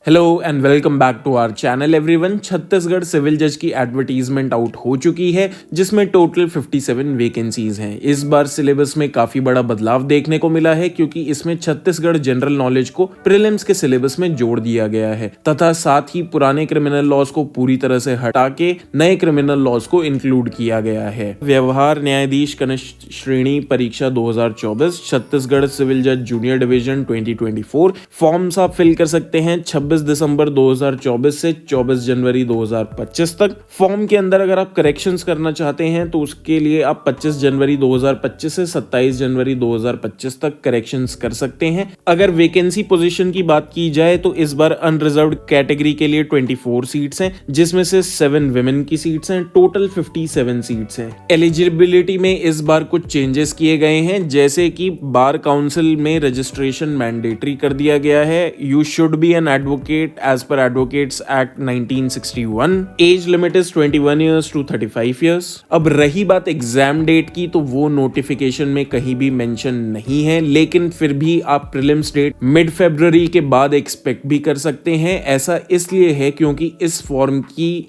Hello and welcome back to our channel everyone. Chhattisgarh civil जज की advertisement out हो चुकी है जिसमें टोटल 57 वैकेंसीज हैं। इस बार सिलेबस में काफी बड़ा बदलाव देखने को मिला है क्योंकि इसमें छत्तीसगढ़ जनरल नॉलेज को प्रीलिम्स के सिलेबस में जोड़ दिया गया है तथा साथ ही पुराने क्रिमिनल लॉज को पूरी तरह से हटा के नए क्रिमिनल लॉज को इंक्लूड किया गया है। व्यवहार न्यायाधीश कनिष्ठ श्रेणी परीक्षा 2024 छत्तीसगढ़ सिविल जज जूनियर डिवीजन 2024 फॉर्म्स आप फिल कर सकते हैं 26 दिसंबर 2024 से 24 जनवरी 2025 तक। फॉर्म के अंदर अगर आप करेक्शंस करना चाहते हैं तो उसके लिए आप 25 जनवरी 2025 से 27 जनवरी 2025 तक करेक्शंस कर सकते हैं। अगर वैकेंसी पोजीशन की बात की जाए तो इस बार अनरिजर्व्ड कैटेगरी के लिए 24 सीट्स हैं जिसमें से 7 विमेन की सीट्स हैं। टोटल 57 सीट्स हैं। एलिजिबिलिटी में इस बार कुछ चेंजेस किए गए हैं जैसे कि बार काउंसिल में रजिस्ट्रेशन मैंडेटरी कर दिया गया है। You should be an advocate as per Advocates Act 1961. Age limit is 21 years to 35 years. अब रही बात एग्जाम डेट की तो वो नोटिफिकेशन में कहीं भी मेंशन नहीं है, लेकिन फिर भी आप प्रीलिम्स डेट मिड फरवरी के बाद एक्सपेक्ट भी कर सकते हैं। ऐसा इसलिए है क्योंकि इस फॉर्म की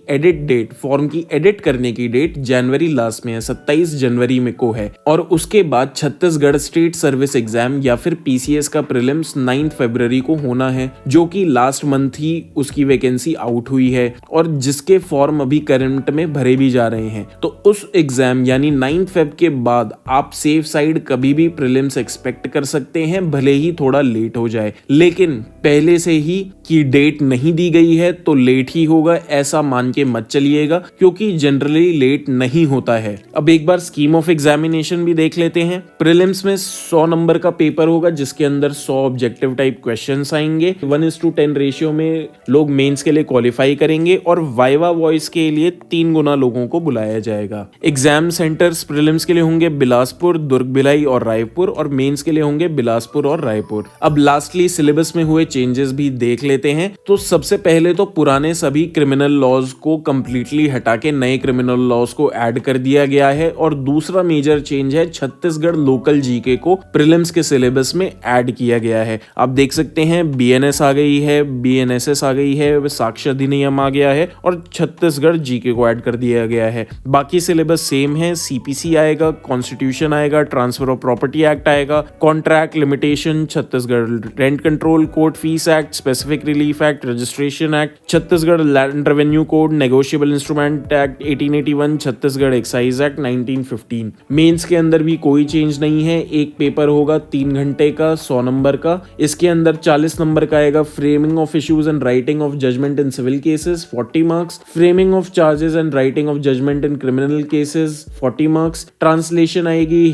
एडिट करने की डेट जनवरी लास्ट में है, 27 जनवरी में को है और उसके बाद छत्तीसगढ़ स्टेट सर्विस एग्जाम या फिर पीसीएस का प्रीलिम्स 9 फरवरी को होना है जो कि लास्ट मंथ ही उसकी वैकेंसी आउट हुई है और जिसके फॉर्म अभी करंट में भरे भी जा रहे हैं। तो उस एग्जाम यानी 9 फेब के बाद आप सेफ साइड कभी भी प्रीलिम्स एक्सपेक्ट कर सकते हैं, भले ही थोड़ा लेट हो जाए, लेकिन पहले से ही की डेट नहीं दी गई है तो लेट ही होगा ऐसा मान के मत चलिएगा क्योंकि जनरली लेट नहीं होता है। अब एक बार स्कीम ऑफ एग्जामिनेशन भी देख लेते हैं। प्रीलिम्स में 100 नंबर का पेपर होगा जिसके अंदर 100 ऑब्जेक्टिव टाइप क्वेश्चंस आएंगे। 1:10 रेशियो में लोग मेंस के लिए क्वालिफाई करेंगे और वाइवा वॉइस के लिए 3 गुना लोगों को बुलाया जाएगा। एग्जाम सेंटर्स प्रीलिम्स के लिए होंगे बिलासपुर, दुर्ग, भिलाई और रायपुर और मेंस के लिए होंगे बिलासपुर और रायपुर। अब लास्टली सिलेबस में हुए चेंजेस भी देख लेते हैं। तो सबसे पहले तो पुराने सभी क्रिमिनल लॉज को कंप्लीटली हटा के नए क्रिमिनल लॉज को ऐड कर दिया गया है और दूसरा मेजर चेंज है छत्तीसगढ़ लोकल जीके को प्रीलिम्स के सिलेबस में ऐड किया गया है। आप देख सकते हैं बीएनएस आ गई है, बीएनएसएस आ गई है, साक्ष्य अधिनियम आ गया है और छत्तीसगढ़ जीके को ऐड कर दिया गया है। बाकी सिलेबस सेम है। सीपीसी आएगा, कॉन्स्टिट्यूशन आएगा, ट्रांसफर ऑफ प्रॉपर्टी एक्ट आएगा, contract limitation, Chhattisgarh rent control, court fee act, specific relief act, registration act, Chhattisgarh land revenue code, negotiable instrument act 1881, Chhattisgarh excise act 1915। Mains के अंदर भी कोई चेंज नहीं है। एक पेपर होगा 3 घंटे का 100 नंबर का। इसके अंदर 40 नंबर का आएगा framing of issues and writing of judgement in civil cases 40 marks, framing of charges and writing of judgement in criminal cases 40 marks, translation आएगी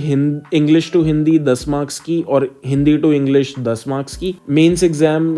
इंग्लिश टू हिंदी 10 मार्क्स की और हिंदी टू इंग्लिश 10 मार्क्स की। Mains exam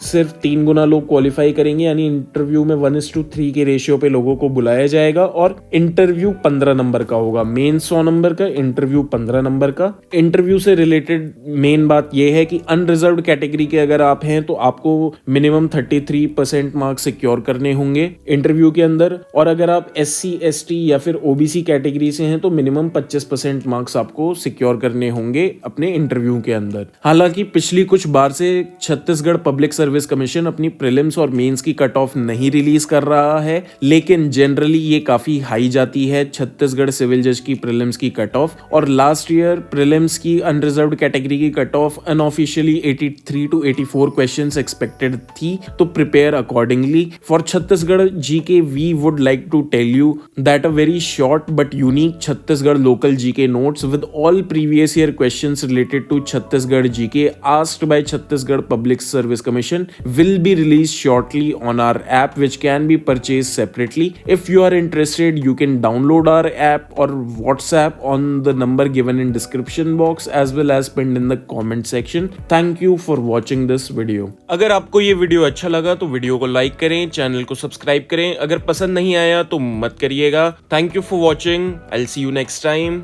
सिर्फ 3 गुना लोग qualify करेंगे यानी interview में 1:3 के रेशियो पे लोगों को बुलाया जाएगा और इंटरव्यू 15 नंबर का होगा। मेंस 100 नंबर का, इंटरव्यू 15 नंबर का। इंटरव्यू से रिलेटेड मेन बात यह है कि अनरिजर्व्ड कैटेगरी के अगर आप हैं तो आपको मिनिमम 33% मार्क्स सिक्योर करने होंगे इंटरव्यू के अंदर और अगर आप एससी एसटी या फिर ओबीसी कैटेगरी से हैं तो मिनिमम 25% मार्क्स आपको सिक्योर करने होंगे अपने इंटरव्यू के अंदर। हालांकि पिछली कुछ बार से छत्तीसगढ़ पब्लिक सर्विस कमीशन अपनी प्रीलिम्स और मेंस की कट ऑफ नहीं रिलीज कर रहा है, लेकिन जनरली ये काफी हाई जाती है छत्तीसगढ़ सिविल जज की प्रीलिम्स की कट ऑफ। और लास्ट ईयर प्रीलिम्स की अनरिजर्व्ड कैटेगरी की cut off unofficially 83 to 84 questions expected थी, तो prepare accordingly. For Chhattisgarh GK we would like to tell you that a very short but unique Chhattisgarh local GK notes with all previous year questions related to Chhattisgarh GK asked by Chhattisgarh Public Service Commission will be released shortly on our app which can be purchased separately. If you are interested, you can download our app or WhatsApp on the number given in description box as well as pinned in the comment section. Thank you for watching this video. अगर आपको ये video अच्छा लगा तो video को like करें, channel को subscribe करें। अगर पसंद नहीं आया तो मत करिएगा। Thank you for watching. I'll see you next time.